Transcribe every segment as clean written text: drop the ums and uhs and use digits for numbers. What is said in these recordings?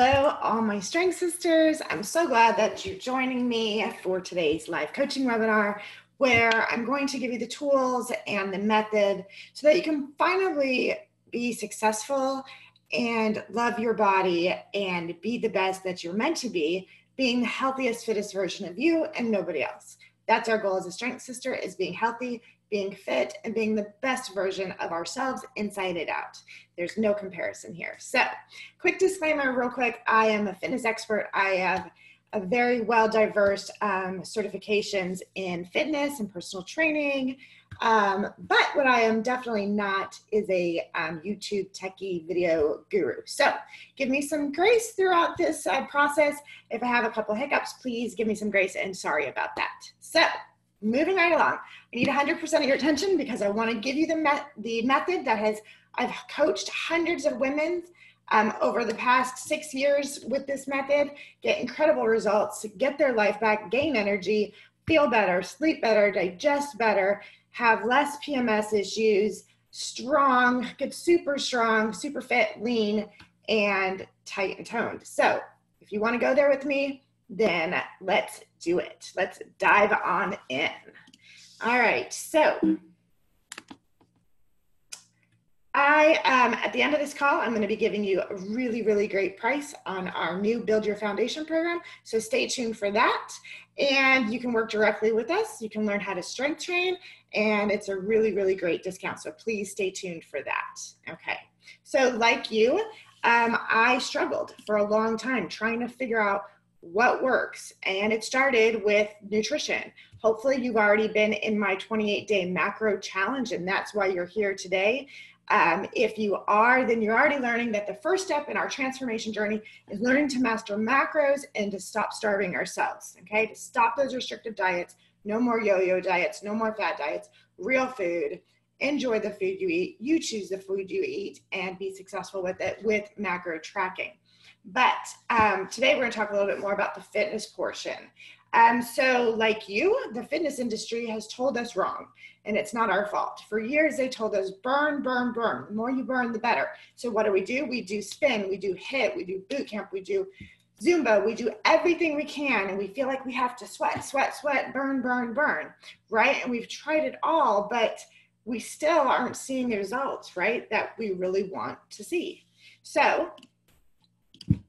Hello, all my strength sisters. I'm so glad that you're joining me for today's live coaching webinar, where I'm going to give you the tools and the method so that you can finally be successful and love your body and be the best that you're meant to be, being the healthiest, fittest version of you and nobody else. That's our goal as a strength sister, is being healthy, being fit, and being the best version of ourselves inside and out. There's no comparison here. So, quick disclaimer real quick, I am a fitness expert. I have a very well-diverse certifications in fitness and personal training, but what I am definitely not is a YouTube techie video guru. So give me some grace throughout this process. If I have a couple hiccups, please give me some grace and sorry about that. So moving right along, I need 100% of your attention because I want to give you the method that I've coached hundreds of women over the past 6 years with this method, get incredible results, get their life back, gain energy, feel better, sleep better, digest better, have less PMS issues, strong, get super strong, super fit, lean, and tight and toned. So if you want to go there with me, then let's do it. Let's dive on in. All right, so at the end of this call, I'm going to be giving you a really, really great price on our new Build Your Foundation program. So stay tuned for that. And you can work directly with us. You can learn how to strength train, and it's a really, really great discount. So please stay tuned for that. Okay. So like you, I struggled for a long time trying to figure out what works. And it started with nutrition. Hopefully you've already been in my 28-day macro challenge, and that's why you're here today. If you are, then you're already learning that the first step in our transformation journey is learning to master macros and to stop starving ourselves, okay? To stop those restrictive diets, no more yo-yo diets, no more fad diets, real food, enjoy the food you eat, you choose the food you eat, and be successful with it with macro tracking. But today we're gonna talk a little bit more about the fitness portion. So like you, the fitness industry has told us wrong, and it's not our fault. For years, they told us burn, burn, burn. The more you burn, the better. So what do? We do spin, we do HIIT, we do boot camp, we do Zumba, we do everything we can, and we feel like we have to sweat, sweat, sweat, burn, burn, burn, right? And we've tried it all, but we still aren't seeing the results, right, that we really want to see. So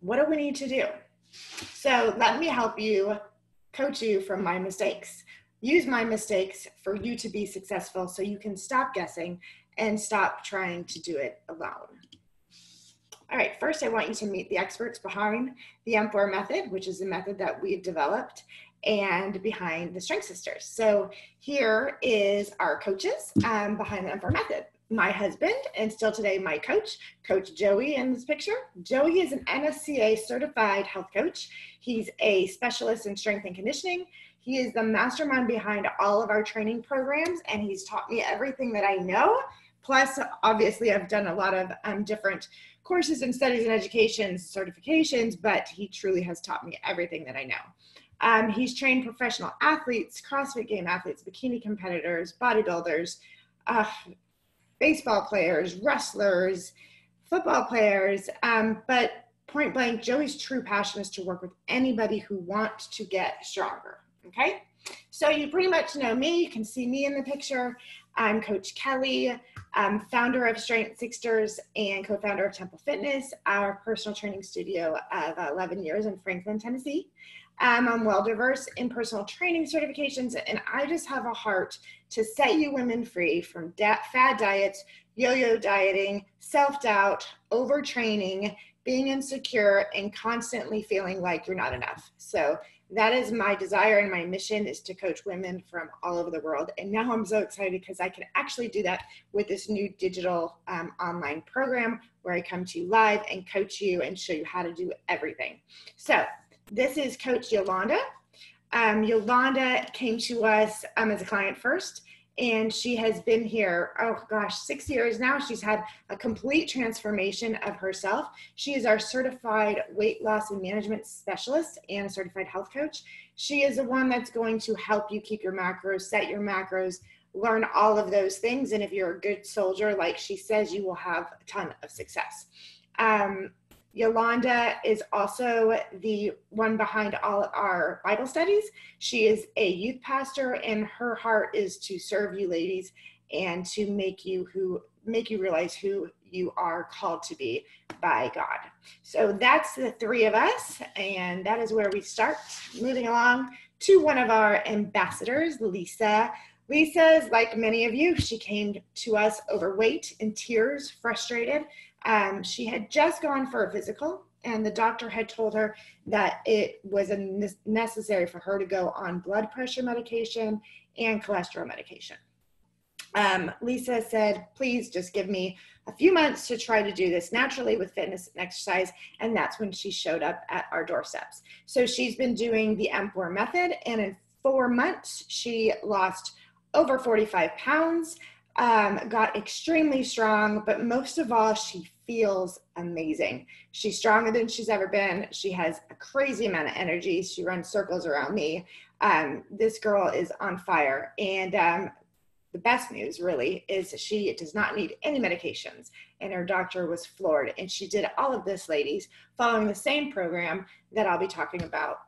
what do we need to do? So let me help you, coach you from my mistakes. Use my mistakes for you to be successful so you can stop guessing and stop trying to do it alone. All right, first I want you to meet the experts behind the M4 method, which is the method that we've developed, and behind the Strength Sisters. So here is our coaches behind the M4 method. My husband, and still today my coach, Coach Joey in this picture. Joey is an NSCA certified health coach. He's a specialist in strength and conditioning. He is the mastermind behind all of our training programs, and he's taught me everything that I know. Plus, obviously, I've done a lot of different courses and studies and educations, certifications, but he truly has taught me everything that I know. He's trained professional athletes, CrossFit game athletes, bikini competitors, bodybuilders, baseball players, wrestlers, football players, but point blank, Joey's true passion is to work with anybody who wants to get stronger, okay? So you pretty much know me. You can see me in the picture. I'm Coach Kelly, founder of Strength Sisters and co-founder of Temple Fitness, our personal training studio of 11 years in Franklin, Tennessee. I'm well-diverse in personal training certifications, and I just have a heart to set you women free from fad diets, yo-yo dieting, self-doubt, overtraining, being insecure, and constantly feeling like you're not enough. So that is my desire, and my mission is to coach women from all over the world. And now I'm so excited because I can actually do that with this new digital online program where I come to you live and coach you and show you how to do everything. So this is Coach Yolanda. Yolanda came to us as a client first, and she has been here, oh gosh, 6 years now. She's had a complete transformation of herself. She is our certified weight loss and management specialist and a certified health coach. She is the one that's going to help you keep your macros, set your macros, learn all of those things. And if you're a good soldier, like she says, you will have a ton of success. Yolanda is also the one behind all our Bible studies. She is a youth pastor, and her heart is to serve you ladies and to make you realize who you are called to be by God. So that's the three of us, and that is where we start. Moving along to one of our ambassadors, Lisa. Lisa's like many of you. She came to us overweight, in tears, frustrated. She had just gone for a physical, and the doctor had told her that it was necessary for her to go on blood pressure medication and cholesterol medication. Lisa said, please just give me a few months to try to do this naturally with fitness and exercise. And that's when she showed up at our doorsteps. So she's been doing the M4 method, and in 4 months, she lost over 45 pounds, got extremely strong, but most of all, she feels amazing. She's stronger than she's ever been. She has a crazy amount of energy. She runs circles around me. This girl is on fire. And the best news really is she does not need any medications, and her doctor was floored. And she did all of this, ladies, following the same program that I'll be talking about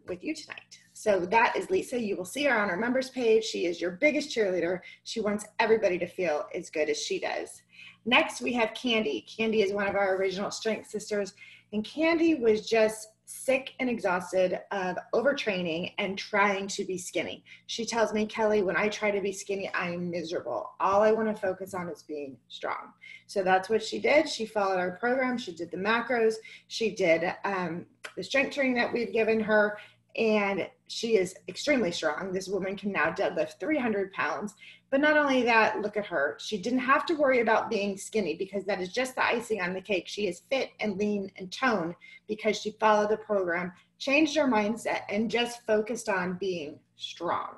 with you tonight. So that is Lisa. You will see her on our members page. She is your biggest cheerleader. She wants everybody to feel as good as she does. Next, we have Candy. Candy is one of our original Strength Sisters, and Candy was just sick and exhausted of overtraining and trying to be skinny. She tells me, Kelly, when I try to be skinny, I'm miserable. All I want to focus on is being strong. So that's what she did. She followed our program. She did the macros. She did the strength training that we've given her, and she is extremely strong. This woman can now deadlift 300 pounds. But not only that, look at her. She didn't have to worry about being skinny, because that is just the icing on the cake. She is fit and lean and toned because she followed the program, changed her mindset, and just focused on being strong.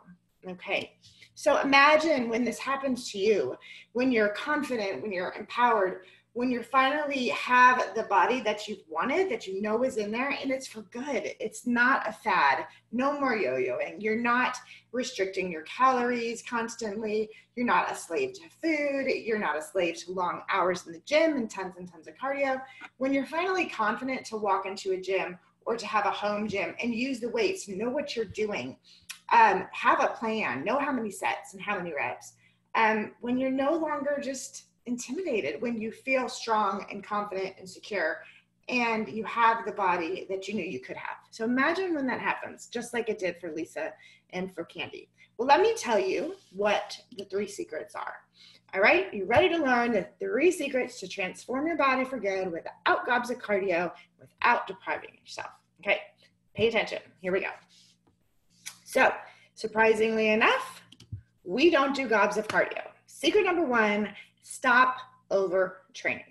Okay. So imagine when this happens to you, when you're confident, when you're empowered, when you finally have the body that you've wanted, that you know is in there, and it's for good. It's not a fad. No more yo-yoing. You're not restricting your calories constantly. You're not a slave to food. You're not a slave to long hours in the gym and tons of cardio. When you're finally confident to walk into a gym or to have a home gym and use the weights, know what you're doing, have a plan, know how many sets and how many reps. When you're no longer just intimidated, when you feel strong and confident and secure, and you have the body that you knew you could have. So imagine when that happens, just like it did for Lisa and for Candy. Well, let me tell you what the 3 secrets are. All right, you ready to learn the 3 secrets to transform your body for good without gobs of cardio, without depriving yourself? Okay, pay attention. Here we go. So surprisingly enough, we don't do gobs of cardio. Secret number 1, stop overtraining.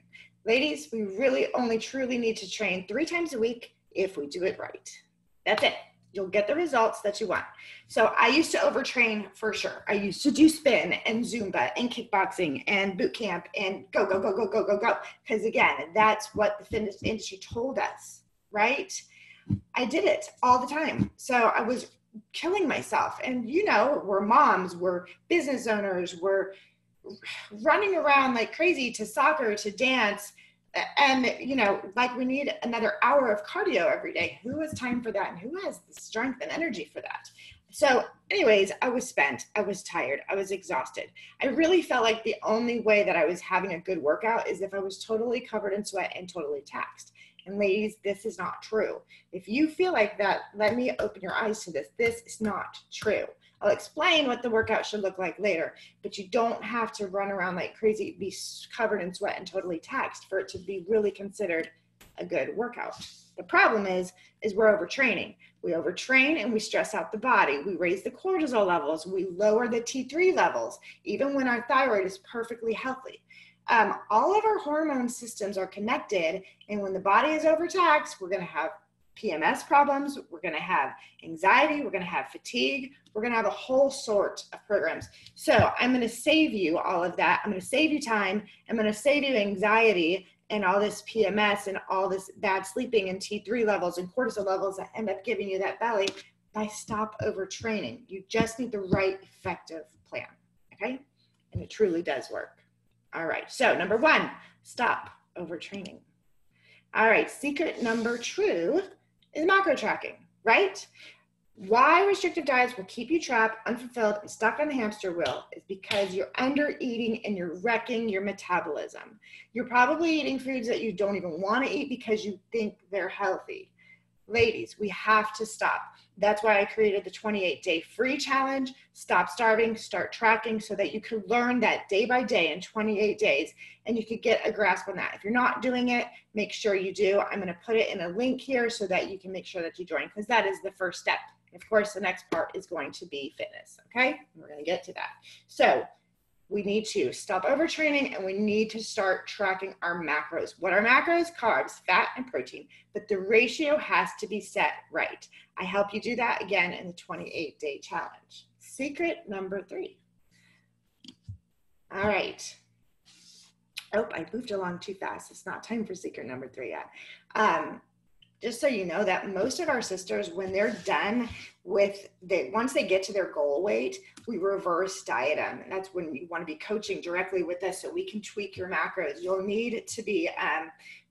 Ladies, we really only truly need to train 3 times a week if we do it right. That's it. You'll get the results that you want. So I used to overtrain for sure. I used to do spin and Zumba and kickboxing and boot camp and go. Because again, that's what the fitness industry told us, right? I did it all the time. So I was killing myself. And you know, we're moms, we're business owners, we're running around like crazy to soccer, to dance, and you know, like we need another hour of cardio every day. Who has time for that, and who has the strength and energy for that? So anyways, I was spent, I was tired, I was exhausted. I really felt like the only way that I was having a good workout is if I was totally covered in sweat and totally taxed. And ladies, this is not true. If you feel like that, let me open your eyes to this. This is not true. I'll explain what the workout should look like later, but you don't have to run around like crazy, be covered in sweat and totally taxed for it to be really considered a good workout. The problem is we're overtraining. We overtrain and we stress out the body. We raise the cortisol levels. We lower the T3 levels, even when our thyroid is perfectly healthy. All of our hormone systems are connected, and when the body is overtaxed, we're going to have PMS problems, we're going to have anxiety, we're going to have fatigue, we're going to have a whole sort of programs. So I'm going to save you all of that. I'm going to save you time. I'm going to save you anxiety and all this PMS and all this bad sleeping and T3 levels and cortisol levels that end up giving you that belly by stop overtraining. You just need the right effective plan, okay? And it truly does work. All right, so number 1, stop overtraining. All right, secret number 2 is macro tracking, right? Why restrictive diets will keep you trapped, unfulfilled, and stuck on the hamster wheel is because you're under eating and you're wrecking your metabolism. You're probably eating foods that you don't even want to eat because you think they're healthy. Ladies, we have to stop. That's why I created the 28-day free challenge. Stop starving, start tracking, so that you can learn that day by day in 28 days, and you could get a grasp on that. If you're not doing it, make sure you do. I'm going to put it in a link here so that you can make sure that you join, because that is the first step. Of course, the next part is going to be fitness, okay? We're going to get to that. So we need to stop overtraining, and we need to start tracking our macros. What are macros? Carbs, fat, and protein, but the ratio has to be set right. I help you do that again in the 28-day challenge. Secret number 3. All right. Oh, I moved along too fast. It's not time for secret number 3 yet. Just so you know that most of our sisters, when they're done with, once they get to their goal weight, we reverse diet them. And that's when you want to be coaching directly with us so we can tweak your macros. You'll need to be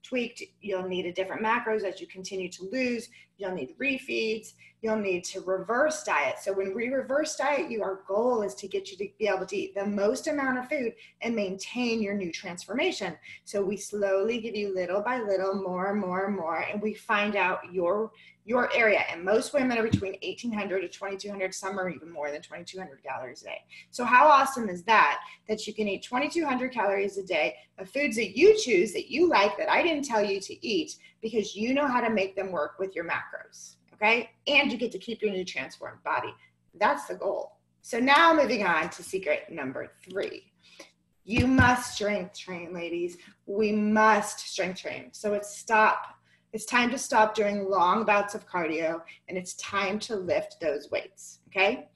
tweaked. You'll need a different macros as you continue to lose. You'll need refeeds. You'll need to reverse diet. So when we reverse diet you, our goal is to get you to be able to eat the most amount of food and maintain your new transformation. So we slowly give you little by little, more and more and more, and we find out your area. And most women are between 1,800 to 2,200, some are even more than 2,200 calories a day. So how awesome is that, that you can eat 2,200 calories a day of foods that you choose, that you like, that I didn't tell you to eat, because you know how to make them work with your macros, okay? And you get to keep your new transformed body. That's the goal. So now moving on to secret number 3. You must strength train, ladies. We must strength train. So it's time to stop doing long bouts of cardio, and it's time to lift those weights, okay?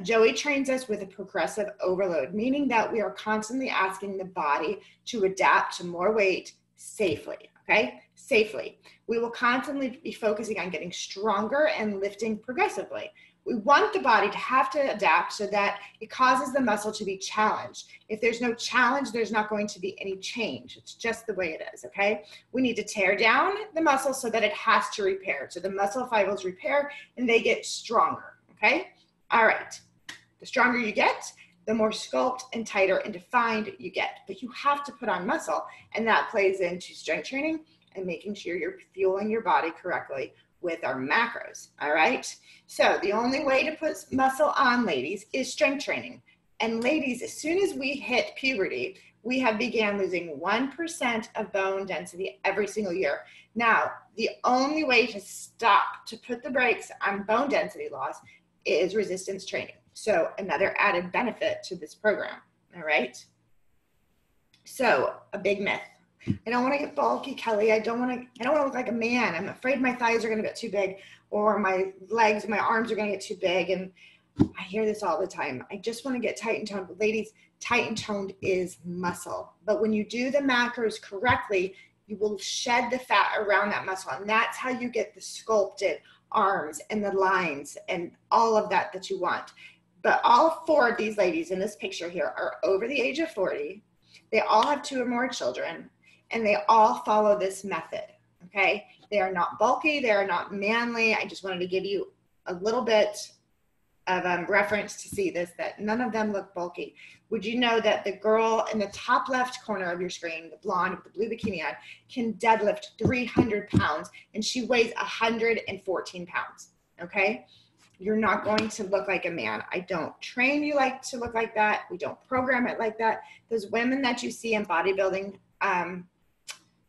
Joey trains us with a progressive overload, meaning that we are constantly asking the body to adapt to more weight safely, okay? Safely. We will constantly be focusing on getting stronger and lifting progressively. We want the body to have to adapt so that it causes the muscle to be challenged. If there's no challenge, there's not going to be any change. It's just the way it is, okay? We need to tear down the muscle so that it has to repair. So the muscle fibers repair and they get stronger, okay? All right. The stronger you get, the more sculpt and tighter and defined you get. But you have to put on muscle, and that plays into strength training and making sure you're fueling your body correctly with our macros, all right? So the only way to put muscle on, ladies, is strength training. And ladies, as soon as we hit puberty, we have began losing 1% of bone density every single year. Now, the only way to stop, to put the brakes on bone density loss, is resistance training. So another added benefit to this program, all right? So a big myth. I don't want to get bulky, Kelly. I don't want to look like a man. I'm afraid my thighs are going to get too big, or my legs and my arms are going to get too big. And I hear this all the time. I just want to get tight and toned. But ladies, tight and toned is muscle. But when you do the macros correctly, you will shed the fat around that muscle. And that's how you get the sculpted arms and the lines and all of that you want. But all 4 of these ladies in this picture here are over the age of 40. They all have 2 or more children. And they all follow this method, okay? They are not bulky, they are not manly. I just wanted to give you a little bit of reference to see this, that none of them look bulky. Would you know that the girl in the top left corner of your screen, the blonde with the blue bikini on, can deadlift 300 pounds, and she weighs 114 pounds, okay? You're not going to look like a man. I don't train you like to look like that. We don't program it like that. Those women that you see in bodybuilding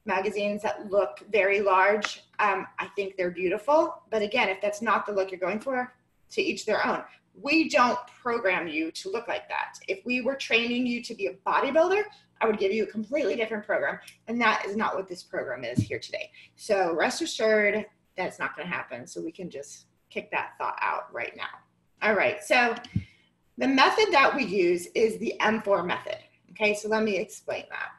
magazines that look very large, I think they're beautiful. But again, if that's not the look you're going for, to each their own. We don't program you to look like that. If we were training you to be a bodybuilder, I would give you a completely different program. And that is not what this program is here today. So rest assured, that's not going to happen. So we can just kick that thought out right now. All right. So the method that we use is the M4 method. Okay. So let me explain that.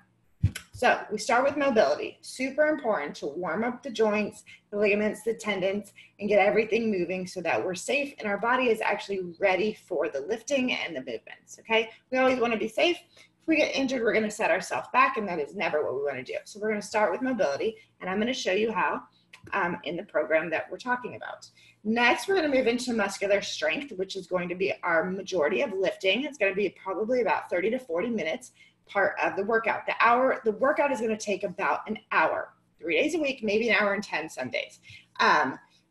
So we start with mobility. Super important to warm up the joints, the ligaments, the tendons, and get everything moving so that we're safe and our body is actually ready for the lifting and the movements, okay? We always want to be safe If we get injured, we're going to set ourselves back, and that is never what we want to do. So we're going to start with mobility, and I'm going to show you how in the program that we're talking about. Next, we're going to move into muscular strength, which is going to be our majority of lifting. It's going to be probably about 30 to 40 minutes part of the workout. The workout is going to take about an hour, 3 days a week, maybe an hour and 10 some days.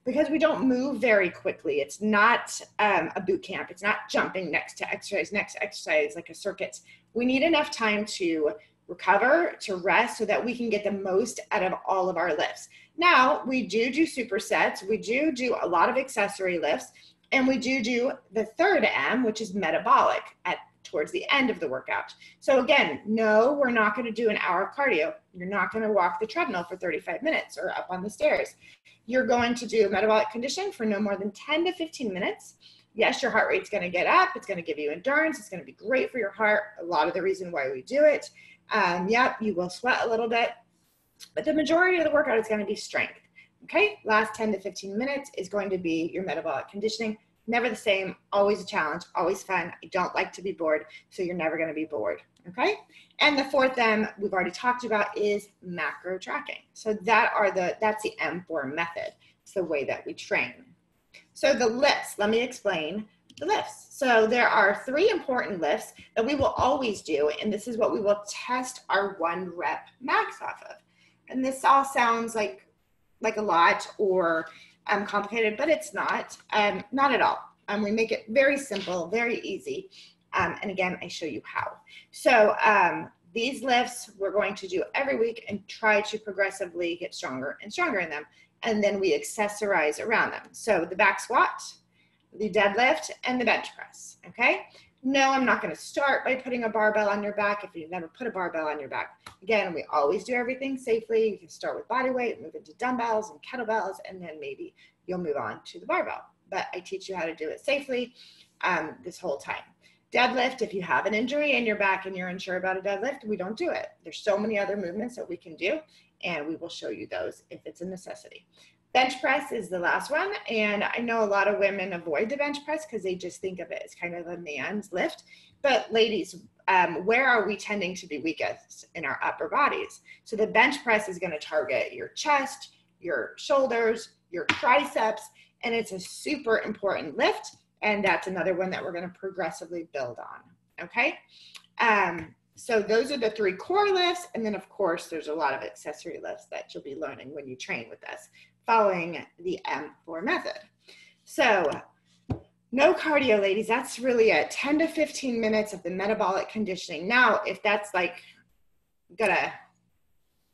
Because we don't move very quickly. It's not a boot camp. It's not jumping next exercise like a circuit. We need enough time to recover, to rest, so that we can get the most out of all of our lifts. Now, we do supersets. We do a lot of accessory lifts, and we do the third M, which is metabolic, towards the end of the workout. So again, no, we're not going to do an hour of cardio. You're not going to walk the treadmill for 35 minutes or up on the stairs. You're going to do metabolic conditioning for no more than 10 to 15 minutes. Yes, your heart rate's going to get up. It's going to give you endurance. It's going to be great for your heart. A lot of the reason why we do it. Yep, you will sweat a little bit, but the majority of the workout is going to be strength. Okay, last 10 to 15 minutes is going to be your metabolic conditioning. Never the same, always a challenge, always fun. I don't like to be bored, so you're never going to be bored. Okay, and the fourth M we've already talked about is macro tracking. So that's the M4 method. It's the way that we train. So the lifts, let me explain the lifts. So there are 3 important lifts that we will always do, and this is what we will test our 1 rep max off of. And this all sounds like a lot or complicated, but it's not at all. We make it very simple, very easy. And again, I show you how. So these lifts we're going to do every week and try to progressively get stronger and stronger in them. And then we accessorize around them. So the back squat, the deadlift, and the bench press, okay? No, I'm not gonna start by putting a barbell on your back if you've never put a barbell on your back. Again, we always do everything safely. You can start with body weight, move into dumbbells and kettlebells, and then maybe you'll move on to the barbell. But I teach you how to do it safely this whole time. Deadlift, if you have an injury in your back and you're unsure about a deadlift, we don't do it. There's so many other movements that we can do, and we will show you those if it's a necessity. Bench press is the last one, and I know a lot of women avoid the bench press because they just think of it as kind of a man's lift. But ladies, where are we tending to be weakest? In our upper bodies. So the bench press is going to target your chest, your shoulders, your triceps, and it's a super important lift, and that's another one that we're going to progressively build on, okay? So those are the 3 core lifts, and then of course there's a lot of accessory lifts that you'll be learning when you train with us, following the M4 method. So no cardio, ladies. That's really it. 10 to 15 minutes of the metabolic conditioning. Now, if that's like gonna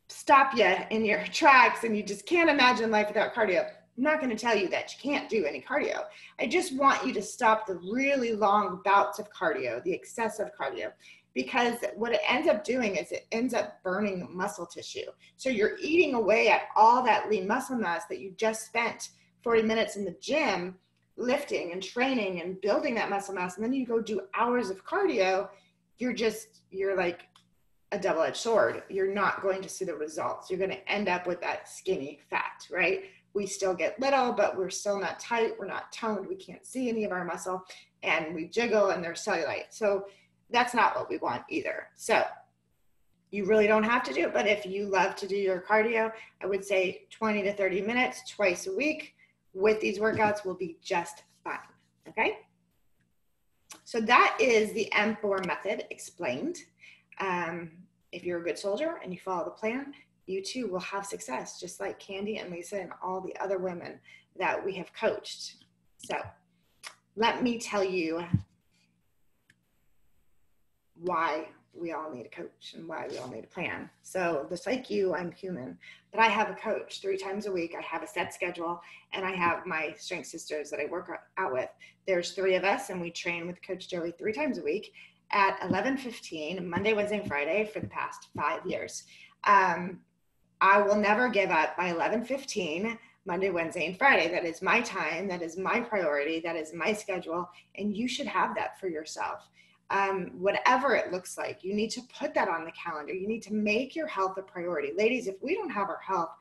stop you in your tracks and you just can't imagine life without cardio, I'm not going to tell you that you can't do any cardio. I just want you to stop the really long bouts of cardio, the excessive cardio, because what it ends up doing is it ends up burning muscle tissue. So you're eating away at all that lean muscle mass that you just spent 40 minutes in the gym lifting and training and building that muscle mass, and then you go do hours of cardio. You're like a double-edged sword. You're not going to see the results. You're going to end up with that skinny fat, right? We still get little, but we're still not tight. We're not toned. We can't see any of our muscle, and we jiggle and there's cellulite. So that's not what we want either. So you really don't have to do it, but if you love to do your cardio, I would say 20 to 30 minutes twice a week with these workouts will be just fine, okay? So that is the M4 method explained. If you're a good soldier and you follow the plan, you too will have success, just like Candy and Lisa and all the other women that we have coached. So let me tell you why we all need a coach and why we all need a plan. So just like you, I'm human, but I have a coach 3 times a week. I have a set schedule, and I have my strength sisters that I work out with. There's 3 of us, and we train with Coach Joey 3 times a week at 11:15, Monday, Wednesday, and Friday for the past 5 years. I will never give up by 11:15, Monday, Wednesday, and Friday. That is my time. That is my priority. That is my schedule. And you should have that for yourself. Whatever it looks like, you need to put that on the calendar. You need to make your health a priority. Ladies, if we don't have our health,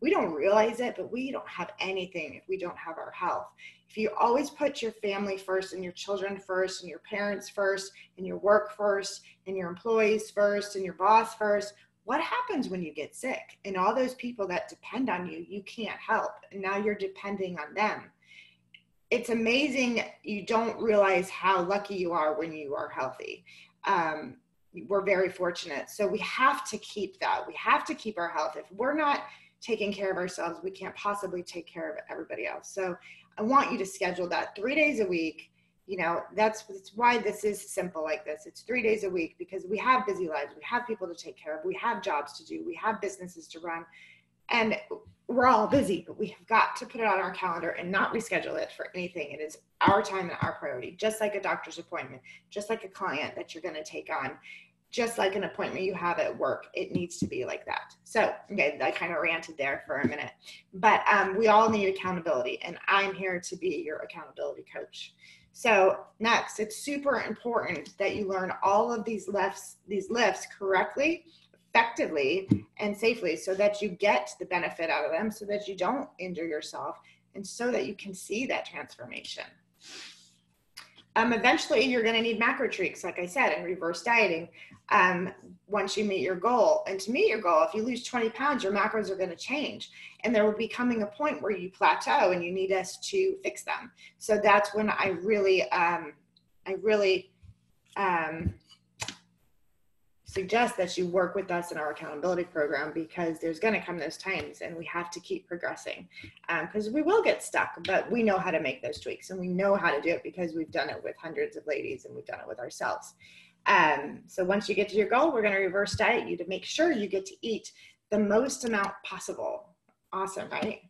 We don't realize it, but we don't have anything if we don't have our health. If you always put your family first and your children first and your parents first and your work first and your employees first and your boss first, what happens when you get sick? And all those people that depend on you, you can't help. And now you're depending on them. It's amazing. You don't realize how lucky you are when you are healthy. We're very fortunate. So we have to keep that. We have to keep our health. If we're not taking care of ourselves, we can't possibly take care of everybody else. So I want you to schedule that 3 days a week. You know, that's why this is simple like this. It's 3 days a week because we have busy lives. We have people to take care of. We have jobs to do. We have businesses to run. And we're all busy, but we have got to put it on our calendar and not reschedule it for anything. It is our time and our priority, just like a doctor's appointment, just like a client that you're going to take on, just like an appointment you have at work. It needs to be like that. So, okay, I kind of ranted there for a minute, but we all need accountability, and I'm here to be your accountability coach. So next, it's super important that you learn all of these lifts correctly, effectively, and safely so that you get the benefit out of them, so that you don't injure yourself, and so that you can see that transformation. Eventually, you're going to need macro tweaks, like I said, and reverse dieting once you meet your goal. And to meet your goal, if you lose 20 pounds, your macros are going to change. And there will be coming a point where you plateau and you need us to fix them. So that's when I really suggest that you work with us in our accountability program, because there's going to come those times and we have to keep progressing, because we will get stuck, but we know how to make those tweaks, and we know how to do it because we've done it with hundreds of ladies and we've done it with ourselves. So once you get to your goal, we're going to reverse diet you to make sure you get to eat the most amount possible. Awesome, right?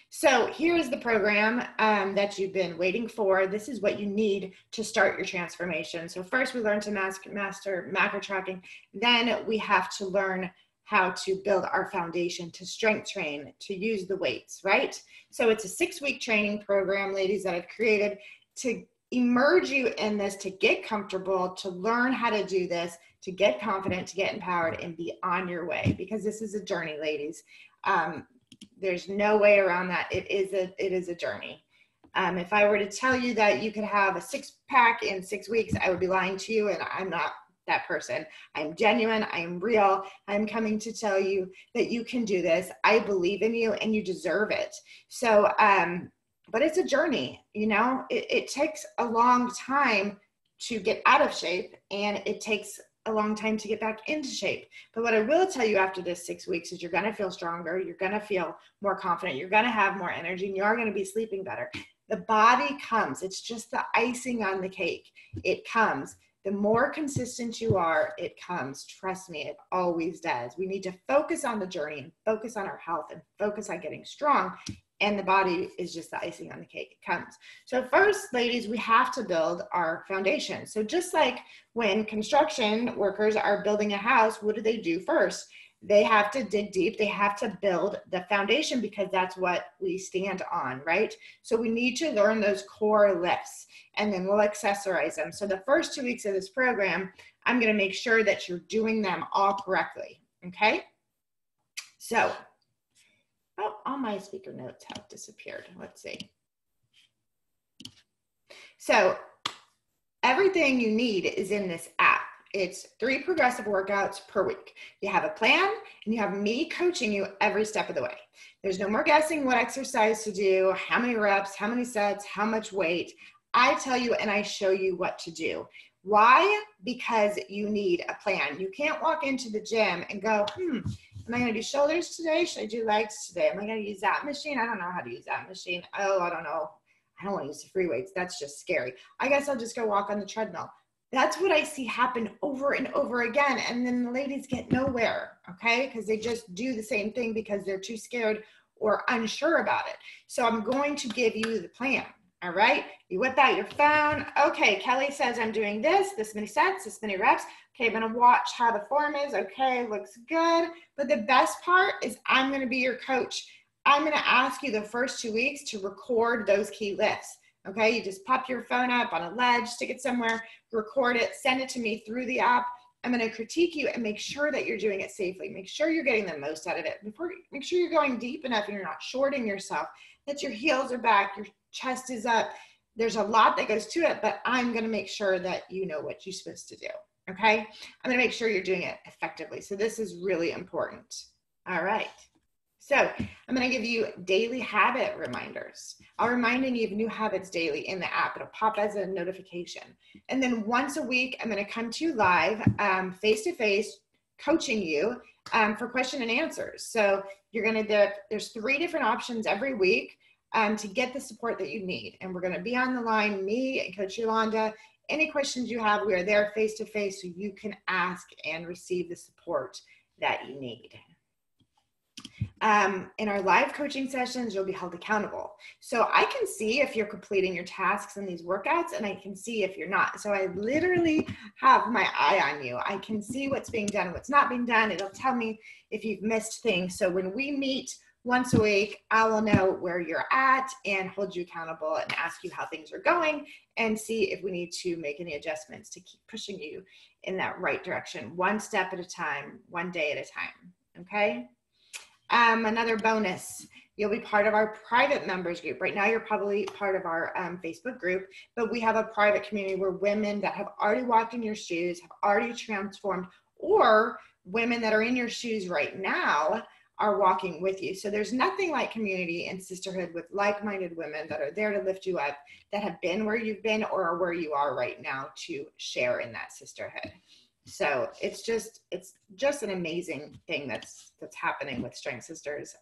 So here's the program that you've been waiting for. This is what you need to start your transformation. So first we learn to master macro tracking. Then we have to learn how to build our foundation, to strength train, to use the weights, right? So it's a 6-week training program, ladies, that I've created to immerse you in this, to get comfortable, to learn how to do this, to get confident, to get empowered, and be on your way, because this is a journey, ladies. There's no way around that. It is a journey. If I were to tell you that you could have a 6-pack in 6 weeks, I would be lying to you, and I'm not that person. I'm genuine. I'm real. I'm coming to tell you that you can do this. I believe in you, and you deserve it. So, but it's a journey, you know. It takes a long time to get out of shape, and it takes a long time to get back into shape. But what I will tell you after this 6 weeks is you're going to feel stronger. You're going to feel more confident. You're going to have more energy, and you are going to be sleeping better. The body comes. It's just the icing on the cake. It comes. The more consistent you are, it comes. Trust me, it always does. We need to focus on the journey and focus on our health and focus on getting strong. And the body is just the icing on the cake. It comes. So first, ladies, we have to build our foundation. So just like when construction workers are building a house, what do first? They have to dig deep. They have to build the foundation, because that's what we stand on, right? So we need to learn those core lifts, and then we'll accessorize them. So the first 2 weeks of this program, I'm going to make sure that you're doing them all correctly, okay? So, oh, all my speaker notes have disappeared. Let's see. So everything you need is in this app. It's 3 progressive workouts per week. You have a plan, and you have me coaching you every step of the way. There's no more guessing what exercise to do, how many reps, how many sets, how much weight. I tell you and I show you what to do. Why? Because you need a plan. You can't walk into the gym and go, am I going to do shoulders today? Should I do legs today? Am I going to use that machine? I don't know how to use that machine. Oh, I don't know. I don't want to use the free weights. That's just scary. I guess I'll just go walk on the treadmill. That's what I see happen over and over again. And then the ladies get nowhere, okay? Because they just do the same thing because they're too scared or unsure about it. So I'm going to give you the plan, all right? You whip out your phone. Okay, Kelly says I'm doing this many sets, this many reps. Okay, I'm gonna watch how the form is. Okay, looks good. But the best part is I'm gonna be your coach. I'm gonna ask you the first 2 weeks to record those key lifts. Okay, you just pop your phone up on a ledge, stick it somewhere, record it, send it to me through the app. I'm going to critique you and make sure that you're doing it safely. Make sure you're getting the most out of it. Make sure you're going deep enough and you're not shorting yourself, that your heels are back, your chest is up. There's a lot that goes to it, but I'm going to make sure that you know what you're supposed to do. Okay. I'm going to make sure you're doing it effectively. So this is really important. All right. So I'm going to give you daily habit reminders. I'll remind you of new habits daily in the app. It'll pop as a notification. And then once a week, I'm going to come to you live, face-to-face, coaching you for question and answers. So you're going to, there's 3 different options every week to get the support that you need. And we're going to be on the line, me and Coach Yolanda. Any questions you have, we are there face-to-face so you can ask and receive the support that you need. In our live coaching sessions, you'll be held accountable. So I can see if you're completing your tasks in these workouts, and I can see if you're not. So I literally have my eye on you. I can see what's being done, what's not being done. It'll tell me if you've missed things. So when we meet once a week, I will know where you're at and hold you accountable and ask you how things are going and see if we need to make any adjustments to keep pushing you in that right direction, one step at a time, one day at a time. Okay? Another bonus, you'll be part of our private members group. Right now, you're probably part of our Facebook group, but we have a private community where women that have already walked in your shoes, have already transformed, or women that are in your shoes right now are walking with you. So there's nothing like community and sisterhood with like-minded women that are there to lift you up, that have been where you've been or are where you are right now to share in that sisterhood. So it's just an amazing thing that's happening with Strength Sisters.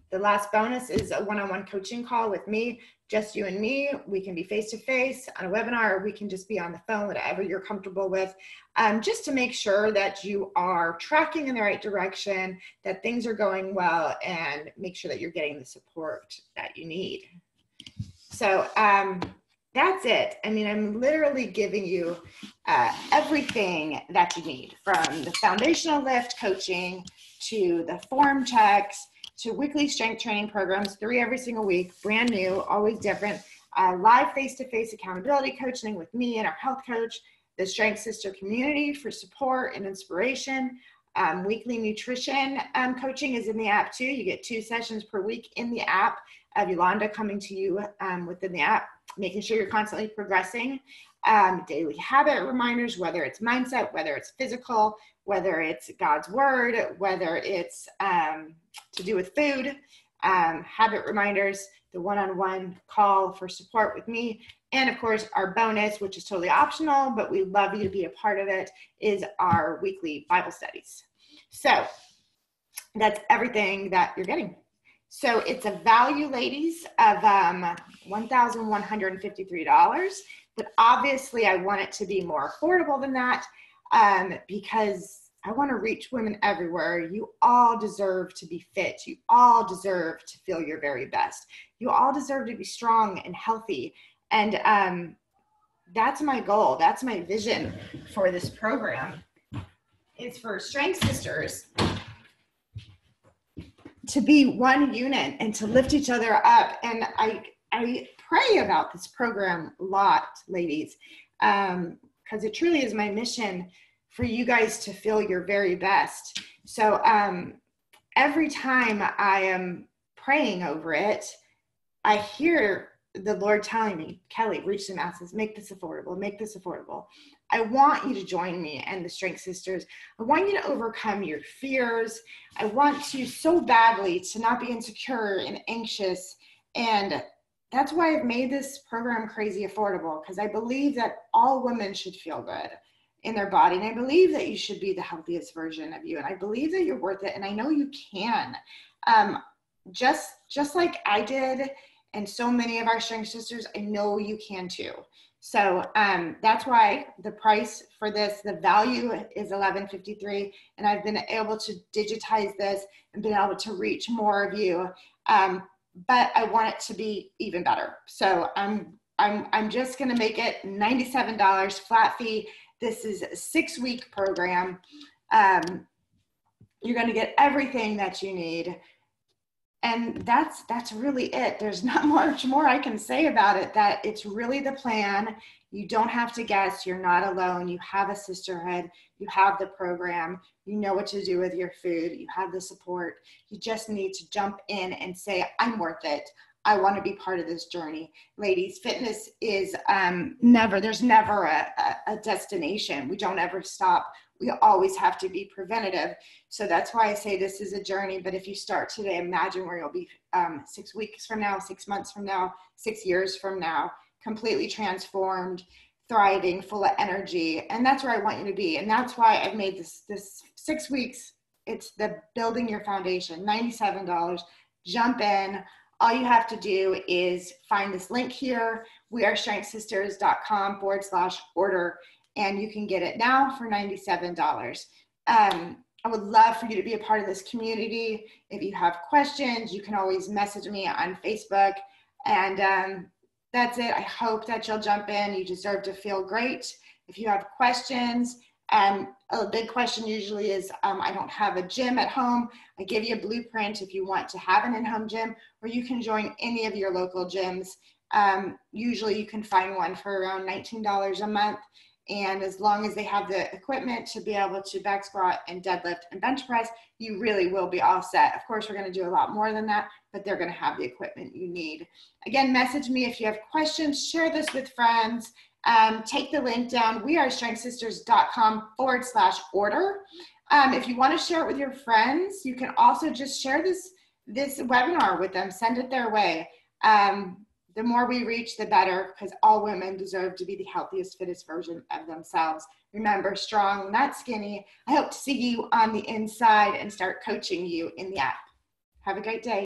The last bonus is a one-on-one coaching call with me, just you and me. We can be face-to-face on a webinar, or we can just be on the phone, whatever you're comfortable with, just to make sure that you are tracking in the right direction, that things are going well, and make sure that you're getting the support that you need. So that's it. I mean, I'm literally giving you everything that you need, from the foundational lift coaching to the form checks to weekly strength training programs, 3 every single week, brand new, always different, live face-to-face accountability coaching with me and our health coach, the Strength Sister community for support and inspiration. Weekly nutrition coaching is in the app too. You get 2 sessions per week in the app of Yolanda coming to you within the app, making sure you're constantly progressing. Daily habit reminders, whether it's mindset, whether it's physical, whether it's God's word, whether it's to do with food, habit reminders, the one-on-one call for support with me. And of course, our bonus, which is totally optional, but we love you to be a part of it, is our weekly Bible studies. So that's everything that you're getting. So it's a value, ladies, of $1,153. But obviously, I want it to be more affordable than that because I want to reach women everywhere. You all deserve to be fit. You all deserve to feel your very best. You all deserve to be strong and healthy. And that's my goal. That's my vision for this program. It's for Strength Sisters to be one unit and to lift each other up. And I pray about this program a lot, ladies, because it truly is my mission for you guys to feel your very best. So every time I am praying over it, I hear the Lord telling me, Kelly, reach the masses, make this affordable, make this affordable. I want you to join me and the Strength Sisters. I want you to overcome your fears. I want you so badly to not be insecure and anxious. And that's why I've made this program crazy affordable, because I believe that all women should feel good in their body. And I believe that you should be the healthiest version of you. And I believe that you're worth it. And I know you can. Just like I did, and so many of our Strength Sisters, I know you can too. So that's why the price for this, the value is $1,153, and I've been able to digitize this and been able to reach more of you. But I want it to be even better. So I'm just going to make it $97 flat fee. This is a 6-week program. You're going to get everything that you need. And that's really it. There's not much more I can say about it, that it's really the plan. You don't have to guess. You're not alone. You have a sisterhood. You have the program. You know what to do with your food. You have the support. You just need to jump in and say, I'm worth it. I want to be part of this journey. Ladies, fitness is there's never a destination. We don't ever stop. We always have to be preventative. So that's why I say this is a journey. But if you start today, imagine where you'll be 6 weeks from now, 6 months from now, 6 years from now, completely transformed, thriving, full of energy. And that's where I want you to be. And that's why I've made this 6 weeks. It's the building your foundation, $97. Jump in. All you have to do is find this link here, wearestrengthsisters.com/order, and you can get it now for $97. I would love for you to be a part of this community. If you have questions, you can always message me on Facebook. And that's it. I hope that you'll jump in. You deserve to feel great. If you have questions, a big question usually is, I don't have a gym at home. I give you a blueprint if you want to have an in-home gym, or you can join any of your local gyms. Usually you can find one for around $19 a month. And as long as they have the equipment to be able to back squat and deadlift and bench press, you really will be all set. Of course, we're going to do a lot more than that, but they're going to have the equipment you need. Again, message me if you have questions, share this with friends. Take the link down, wearestrengthsisters.com/order. If you want to share it with your friends, you can also just share this webinar with them, send it their way. The more we reach, the better, because all women deserve to be the healthiest, fittest version of themselves. Remember, strong, not skinny. I hope to see you on the inside and start coaching you in the app. Have a great day.